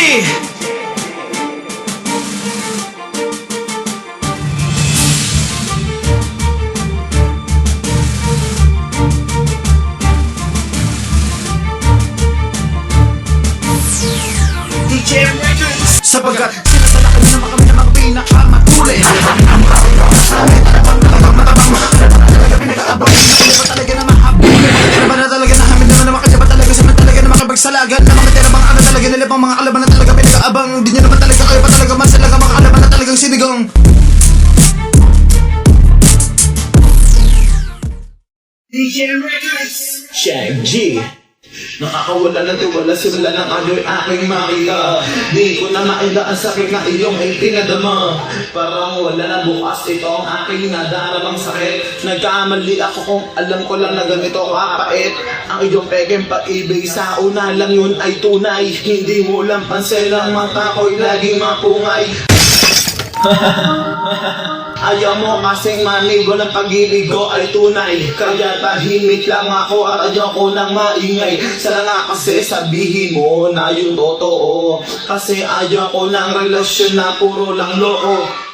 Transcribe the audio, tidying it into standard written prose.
DJ Records. Sapagkat sinasalakan niyo naman kami ng mga pinakamatulin. Pinag-aabang na ba talaga na mahabulin? Tira ba na talaga na hamin naman na makadya ba talaga sa talaga na makapagsalagan na mga tira bang ano talaga nila pang mga kalaban na talaga pinag-aabang. Hindi nyo naman talaga kayo pa talaga man sila mga kalaban na talagang sinigang. DJ Records. Shag G. Nakakawala ng tiwala, simula ng ayo'y aking makita. Di ko na maila ang sakit na iyong itinadama. Parang wala na bukas, ito ang aking nadaramang sakit. Nagkamali ako kung alam ko lang na ganito kapait. Ang iyong peking pag-ibig sa una lang yun ay tunay. Hindi mo lang pansin ang mata ko'y laging mapungay. Ayaw mo kasing manig, walang pag-ibig ko ay tunay. Kaya tahimik lang ako at ayaw ko nang maingay. Sana nga kasi sabihin mo na yung totoo. Kasi ayaw ko ng relasyon na puro lang loko.